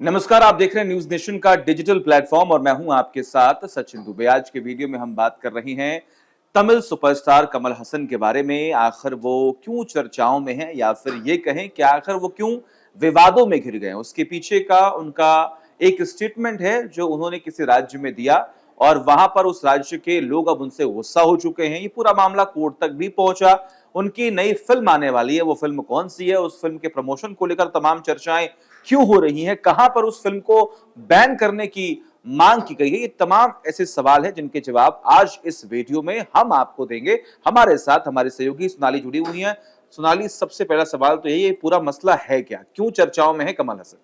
नमस्कार, आप देख रहे हैं न्यूज नेशन का डिजिटल प्लेटफॉर्म और मैं हूं आपके साथ सचिन दुबे। आज के वीडियो में हम बात कर रहे हैं तमिल सुपरस्टार कमल हसन के बारे में। आखिर वो क्यों चर्चाओं में है या फिर ये कहें कि आखिर वो क्यों विवादों में घिर गए। उसके पीछे का उनका एक स्टेटमेंट है जो उन्होंने किसी राज्य में दिया और वहां पर उस राज्य के लोग अब उनसे गुस्सा हो चुके हैं। ये पूरा मामला कोर्ट तक भी पहुंचा। उनकी नई फिल्म आने वाली है, वो फिल्म कौन सी है, उस फिल्म के प्रमोशन को लेकर तमाम चर्चाएं क्यों हो रही हैं, कहां पर उस फिल्म को बैन करने की मांग की गई है, ये तमाम ऐसे सवाल हैं जिनके जवाब आज इस वीडियो में हम आपको देंगे। हमारे साथ हमारे सहयोगी सोनाली जुड़ी हुई हैं। सोनाली, सबसे पहला सवाल तो यही है, पूरा मसला है क्या, क्यों चर्चाओं में है कमल हसन?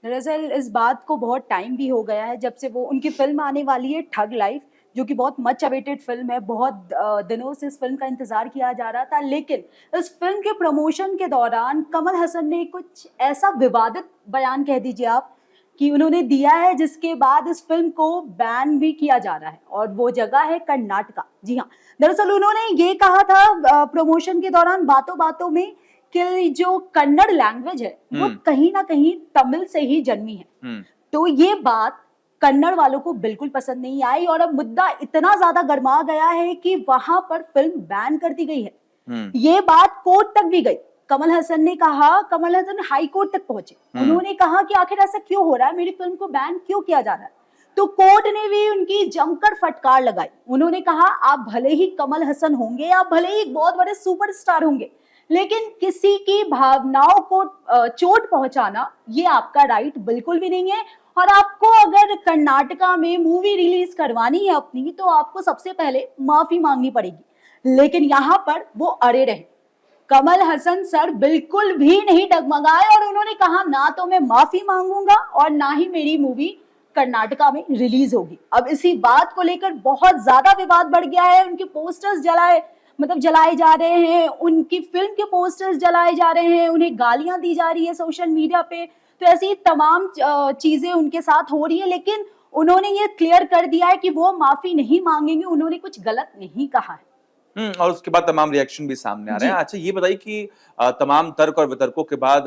दरअसल इस बात को बहुत टाइम भी हो गया है जब से वो उनकी फिल्म आने वाली है ठग लाइफ, जो कि बहुत मच अवेटेड फिल्म है। बहुत दिनों से इस फिल्म का इंतजार किया जा रहा था, लेकिन इस फिल्म के प्रमोशन के दौरान कमल हसन ने कुछ ऐसा विवादित बयान कह दीजिए आप कि उन्होंने दिया है, जिसके बाद इस फिल्म को बैन भी किया जा रहा है। और वो जगह है कर्नाटका। जी हाँ, दरअसल उन्होंने ये कहा था प्रमोशन के दौरान बातों बातों में कि जो कन्नड़ लैंग्वेज है वो कहीं ना कहीं तमिल से ही जन्मी है। तो ये बात कन्नड़ वालों को बिल्कुल पसंद नहीं आई और अब मुद्दा इतना ज्यादा गर्मा गया है कि वहां पर फिल्म बैन कर दी गई है। ये बात कोर्ट तक भी गई। कमल हसन ने कहा, कमल हसन हाई कोर्ट तक पहुंचे। उन्होंने कहा कि आखिर ऐसा क्यों हो रहा है, मेरी फिल्म को बैन क्यों किया जा रहा है। तो कोर्ट ने भी उनकी जमकर फटकार लगाई। उन्होंने कहा, आप भले ही कमल हसन होंगे, आप भले ही एक बहुत बड़े सुपरस्टार होंगे, लेकिन किसी की भावनाओं को चोट पहुंचाना ये आपका राइट बिल्कुल भी नहीं है। और आपको अगर कर्नाटका में मूवी रिलीज करवानी है अपनी, तो आपको सबसे पहले माफी मांगनी पड़ेगी। लेकिन यहाँ पर वो अड़े रहे। कमल हसन सर बिल्कुल भी नहीं डगमगाए और उन्होंने कहा, ना तो मैं माफी मांगूंगा और ना ही मेरी मूवी कर्नाटका में रिलीज होगी। अब इसी बात को लेकर बहुत ज्यादा विवाद बढ़ गया है। उनके पोस्टर्स जलाए जा रहे हैं, उनकी फिल्म के पोस्टर्स जलाए जा रहे हैं, उन्हें गालियां दी जा रही है सोशल मीडिया पे। तो ऐसी तमाम चीजें उनके साथ हो रही है, लेकिन उन्होंने ये क्लियर कर दिया है कि वो माफी नहीं मांगेंगे, उन्होंने कुछ गलत नहीं कहा है। और उसके बाद तमाम रिएक्शन भी सामने आ रहे हैं। अच्छा, ये बताइए कि तमाम तर्क और वितर्कों के बाद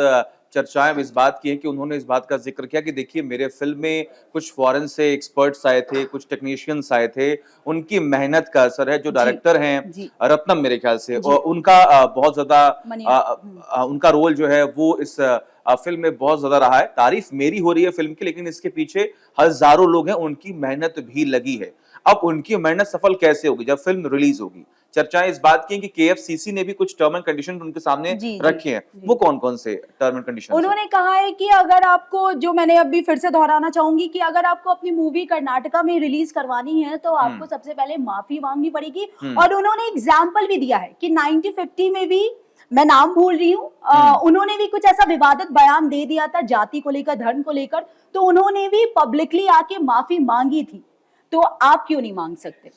चर्चाएं इस बात की हैं कि उन्होंने इस बात का जिक्र किया कि देखिए, मेरे फिल्म में कुछ फॉरेन से एक्सपर्ट्स आए थे, कुछ टेक्नीशियंस आए थे, उनकी मेहनत का असर है। जो डायरेक्टर हैं रत्नम, मेरे ख्याल से उनका बहुत ज्यादा उनका रोल जो है वो इस फिल्म में बहुत ज्यादा रहा है। तारीफ मेरी हो रही है फिल्म की, लेकिन इसके पीछे हजारों लोग हैं, उनकी मेहनत भी लगी है। अब उनकी मेहनत सफल कैसे होगी जब फिल्म रिलीज होगी? चर्चाएं इस बात की हैं कि केएफसीसी ने भी कुछ टर्म एंड कंडीशन उनके सामने रखे हैं। वो कौन-कौन से टर्म एंड कंडीशन? उन्होंने कहा है कि अगर आपको, जो मैंने अभी फिर से दोहराना चाहूंगी, कि अगर आपको अपनी मूवी कर्नाटका में रिलीज करवानी है तो आपको सबसे पहले माफी मांगनी पड़ेगी। और उन्होंने एग्जाम्पल भी दिया है कि 1950 में भी, मैं नाम भूल रही हूँ, उन्होंने भी कुछ ऐसा विवादित बयान दे दिया था जाति को लेकर, धर्म को लेकर, तो उन्होंने भी पब्लिकली आके माफी मांगी थी। तो आप क्यों नहीं मांग सकते?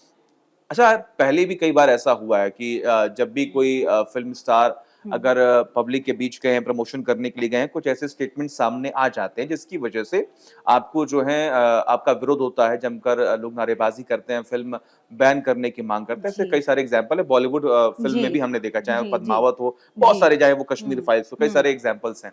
अच्छा, पहले भी कई बार ऐसा हुआ है कि जब भी कोई फिल्म स्टार अगर पब्लिक के बीच गए हैं, प्रमोशन करने के लिए गए हैं, कुछ ऐसे स्टेटमेंट सामने आ जाते हैं जिसकी वजह से आपको जो है आपका विरोध होता है, जमकर लोग नारेबाजी करते हैं, फिल्म बैन करने की मांग करते हैं। ऐसे कई सारे एग्जाम्पल है, बॉलीवुड फिल्म में भी हमने देखा, चाहे वो पद्मावत हो, बहुत सारे, चाहे वो कश्मीर फाइल्स हो, कई सारे एग्जाम्पल्स हैं।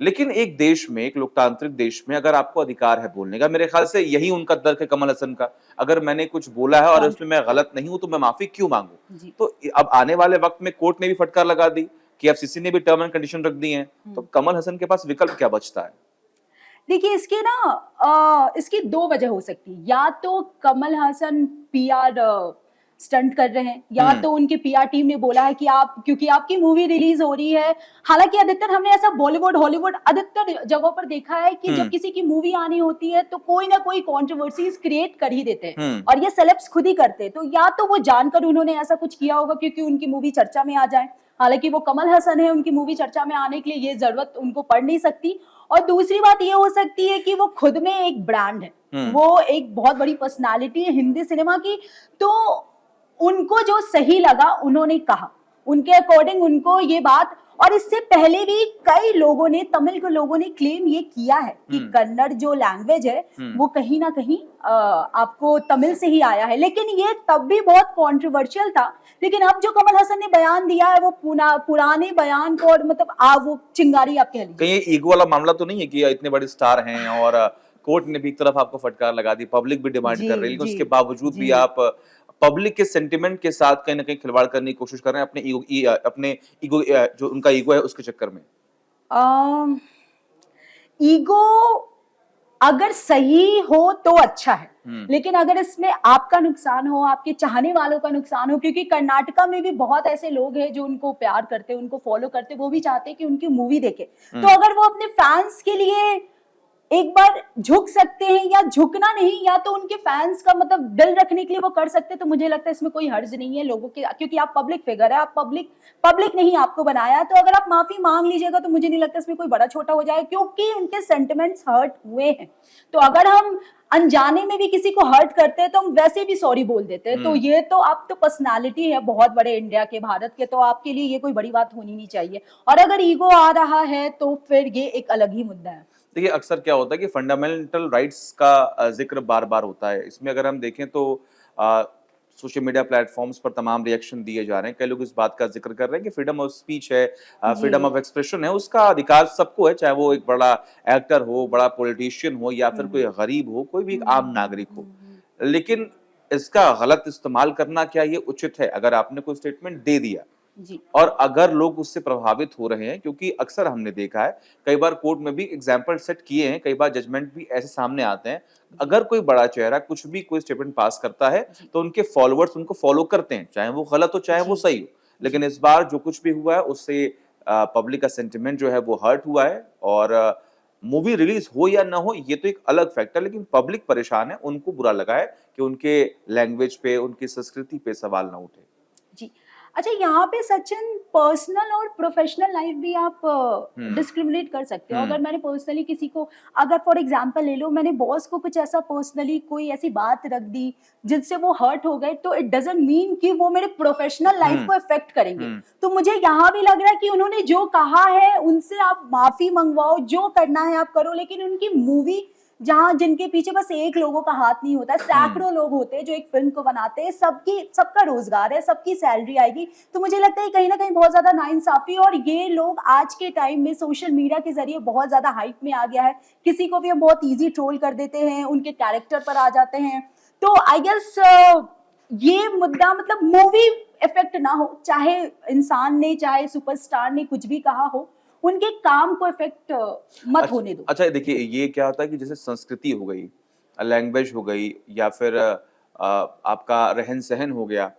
लेकिन एक देश में, एक लोकतांत्रिक देश में, अगर आपको अधिकार है बोलने का, मेरे ख्याल से यही उनका तर्क है कमल हसन का। अगर मैंने कुछ बोला है और उसमें मैं गलत नहीं हूं तो मैं माफी क्यों मांगू? तो अब आने वाले वक्त में कोर्ट ने भी फटकार लगा दी, केएफसीसी ने भी टर्म एंड कंडीशन रख दी हैं, तो कमल हसन के पास विकल्प क्या बचता है? देखिए, इसकी दो वजह हो सकती है। या तो कमल हसन पीआर स्टंट कर रहे हैं, या तो उनकी पीआर टीम ने बोला है कि आप, क्योंकि आपकी मूवी रिलीज हो रही है। हालांकि अधिकतर हमने ऐसा बॉलीवुड, हॉलीवुड अधिकतर जगहों पर देखा है कि जब किसी की मूवी आनी होती है तो कोई ना कोई कंट्रोवर्सीज क्रिएट कर ही देते हैं, और ये सेलेब्स खुद ही करते हैं। तो या तो वो जानकर उन्होंने ऐसा कुछ किया होगा क्योंकि उनकी मूवी चर्चा में आ जाए। हालांकि वो कमल हसन है, उनकी मूवी चर्चा में आने के लिए ये जरूरत उनको पड़ नहीं सकती। और दूसरी बात ये हो सकती है कि वो खुद में एक ब्रांड है, वो एक बहुत बड़ी पर्सनालिटी है हिंदी सिनेमा की। तो उनको जो सही लगा उन्होंने कहा, उनके अकॉर्डिंग उनको ये बात। और इससे पहले भी कई लोगों ने, तमिल के लोगों ने क्लेम ये किया है कि कन्नड़ जो लैंग्वेज है वो कहीं ना कहीं आपको तमिल से ही आया है, लेकिन ये तब भी बहुत कंट्रोवर्शियल था। लेकिन अब जो कमल हसन ने बयान दिया है वो पुराने बयान को, और मतलब वो चिंगारी आप कह लीजिए। कहीं ईगो वाला मामला तो नहीं है कि इतने बड़े स्टार हैं और कोर्ट ने भी एक तरफ आपको फटकार लगा दी, पब्लिक भी डिमांड कर रही है, लेकिन उसके बावजूद भी आप पब्लिक के सेंटिमेंट के साथ कहीं ना कहीं खिलवाड़ करने की कोशिश कर रहे हैं अपने ईगो जो उनका ईगो है उसके चक्कर में। ईगो अगर सही हो तो अच्छा है, लेकिन अगर इसमें आपका नुकसान हो, आपके चाहने वालों का नुकसान हो, क्योंकि कर्नाटका में भी बहुत ऐसे लोग हैं जो उनको प्यार करते हैं, उनको फॉलो करते हैं, वो भी चाहते हैं कि उनकी मूवी देखे। तो अगर वो अपने फैंस के लिए एक बार झुक सकते हैं, या झुकना नहीं, या तो उनके फैंस का मतलब दिल रखने के लिए वो कर सकते हैं, तो मुझे लगता है इसमें कोई हर्ज नहीं है लोगों के, क्योंकि आप पब्लिक फिगर है, आप पब्लिक नहीं आपको बनाया है। तो अगर आप माफी मांग लीजिएगा तो मुझे नहीं लगता इसमें कोई बड़ा छोटा हो जाए, क्योंकि उनके सेंटिमेंट्स हर्ट हुए हैं। तो अगर हम अनजाने में भी किसी को हर्ट करते हैं तो हम वैसे भी सॉरी बोल देते हैं। तो ये तो आप तो पर्सनालिटी है बहुत बड़े इंडिया के, भारत के, तो आपके लिए ये कोई बड़ी बात होनी नहीं चाहिए। और अगर ईगो आ रहा है तो फिर ये एक अलग ही मुद्दा है। देखिए अक्सर क्या होता है कि फंडामेंटल राइट्स का जिक्र बार बार होता है। इसमें अगर हम देखें तो सोशल मीडिया प्लेटफॉर्म्स पर तमाम रिएक्शन दिए जा रहे हैं। कई लोग इस बात का जिक्र कर रहे हैं कि फ्रीडम ऑफ स्पीच है, फ्रीडम ऑफ एक्सप्रेशन है, उसका अधिकार सबको है, चाहे वो एक बड़ा एक्टर हो, बड़ा पॉलिटिशियन हो, या फिर कोई गरीब हो, कोई भी आम नागरिक हो। लेकिन इसका गलत इस्तेमाल करना क्या ये उचित है? अगर आपने कोई स्टेटमेंट दे दिया जी। और अगर लोग उससे प्रभावित हो रहे हैं, क्योंकि अक्सर हमने देखा है, कई बार कोर्ट में भी एग्जाम्पल सेट किए हैं, कई बार जजमेंट भी ऐसे सामने आते हैं, अगर कोई बड़ा चेहरा कुछ भी कोई स्टेटमेंट पास करता है तो उनके फॉलोअर्स उनको फॉलो करते हैं, चाहे वो गलत हो चाहे वो सही हो। लेकिन इस बार जो कुछ भी हुआ है उससे पब्लिक का सेंटिमेंट जो है वो हर्ट हुआ है, और मूवी रिलीज हो या ना हो ये तो एक अलग फैक्टर, लेकिन पब्लिक परेशान है, उनको बुरा लगा है कि उनके लैंग्वेज पे, उनकी संस्कृति पे सवाल ना उठे। जी। अच्छा, यहाँ पे सचिन पर्सनल और प्रोफेशनल लाइफ भी आप डिस्क्रिमिनेट कर सकते हो। अगर मैंने पर्सनली किसी को, अगर फॉर एग्जांपल ले लो, मैंने बॉस को कुछ ऐसा पर्सनली कोई ऐसी बात रख दी जिससे वो हर्ट हो गए, तो इट डजंट मीन कि वो मेरे प्रोफेशनल लाइफ को इफेक्ट करेंगे। तो मुझे यहाँ भी लग रहा है कि उन्होंने जो कहा है उनसे आप माफी मंगवाओ, जो करना है आप करो, लेकिन उनकी मूवी जहां जिनके पीछे बस एक लोगों का हाथ नहीं होता, सैकड़ों लोग होते हैं जो एक फिल्म को बनाते हैं, सबका रोजगार है, सबकी सैलरी आएगी। तो मुझे लगता है कहीं ना कहीं बहुत ज्यादा नाइंसाफी, और ये लोग आज के टाइम में सोशल मीडिया के जरिए बहुत ज्यादा हाइप में आ गया है, किसी को भी हम बहुत इजी ट्रोल कर देते हैं, उनके कैरेक्टर पर आ जाते हैं। तो आई गेस ये मुद्दा, मतलब मूवी इफेक्ट ना हो, चाहे इंसान ने, चाहे सुपरस्टार ने कुछ भी कहा हो, उनके काम को इफेक्ट मत होने दो। अच्छा देखिए, ये क्या होता है कि जैसे संस्कृति हो गई, लैंग्वेज हो गई, या फिर आपका रहन सहन हो गया,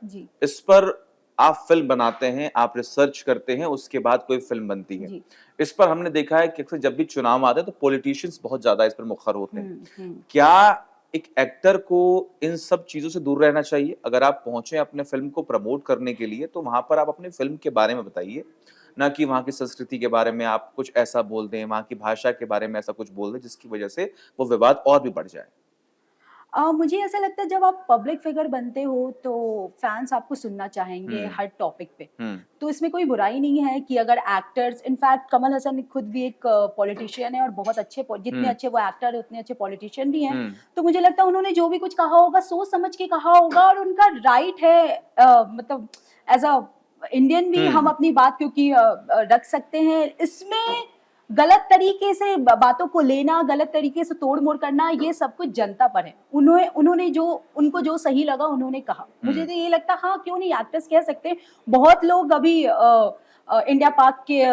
इस पर आप फिल्म बनाते हैं, आप रिसर्च करते हैं, उसके बाद कोई फिल्म बनती है। इस पर हमने देखा है कि अक्सर जब भी चुनाव आते हैं तो पॉलिटिशियंस बहुत ज्यादा इस पर मुखर होते हैं। क्या एक एक्टर को इन सब चीजों से दूर रहना चाहिए? अगर आप पहुंचे अपने फिल्म को प्रमोट करने के लिए तो वहां पर आप अपनी फिल्म के बारे में बताइए, ना कि वहाँ की संस्कृति के बारे में आप कुछ ऐसा बोल दें, वहाँ की भाषा के बारे में ऐसा कुछ बोल दें जिसकी वजह से वो विवाद और भी बढ़ जाए। मुझे ऐसा लगता है जब आप पब्लिक फिगर बनते हो तो फैंस आपको सुनना चाहेंगे हर टॉपिक पे। तो इसमें कोई बुराई नहीं है कि अगर एक्टर्स, इनफैक्ट कमल हसन खुद भी एक पॉलिटिशियन है और बहुत अच्छे, जितने अच्छे वो एक्टर है उतने अच्छे पॉलिटिशियन भी हैं। तो मुझे लगता है उन्होंने जो भी कुछ कहा होगा सोच समझ के कहा होगा, और उनका राइट है, मतलब एज अ इंडियन भी हम अपनी बात क्योंकि रख सकते हैं। इसमें गलत तरीके से बातों को लेना, गलत तरीके से तोड़ मोड़ करना, ये सब कुछ जनता पर है। उन्होंने जो, उनको जो सही लगा उन्होंने कहा। मुझे तो ये लगता, हाँ क्यों नहीं, एक्टर्स कह सकते हैं। बहुत लोग अभी इंडिया पाक के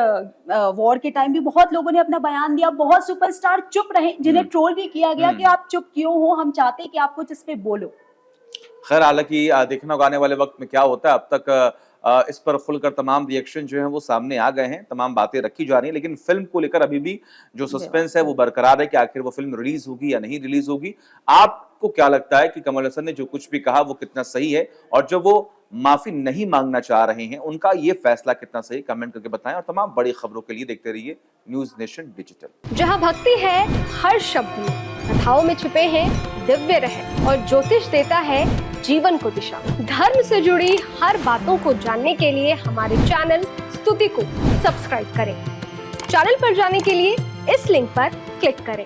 वॉर के टाइम भी बहुत लोगों ने अपना बयान दिया, बहुत सुपरस्टार चुप रहे, जिन्हें ट्रोल भी किया गया कि आप चुप क्यों हो, हम चाहते हैं कि आप कुछ इस पे बोलो। खैर, हालांकि देखना होगा आने वाले वक्त में क्या होता है। अब तक इस पर खुलकर तमाम रिएक्शन जो है वो सामने आ गए हैं, तमाम बातें रखी जा रही हैं, लेकिन फिल्म को लेकर अभी भी जो सस्पेंस है वो बरकरार है कि आखिर वो फिल्म रिलीज होगी या नहीं रिलीज होगी। आपको क्या लगता है कि कमल हसन ने जो कुछ भी कहा वो कितना सही है, और जो वो माफी नहीं मांगना चाह रहे हैं उनका ये फैसला कितना सही? कमेंट करके बताएं, और तमाम बड़ी खबरों के लिए देखते रहिए न्यूज नेशन डिजिटल। जहां भक्ति है हर शब्द में, कथाओं में छुपे हैं दिव्य रहस्य, और ज्योतिष देता है जीवन को दिशा। धर्म से जुड़ी हर बातों को जानने के लिए हमारे चैनल प्रस्तुति को सब्सक्राइब करें। चैनल पर जाने के लिए इस लिंक पर क्लिक करें।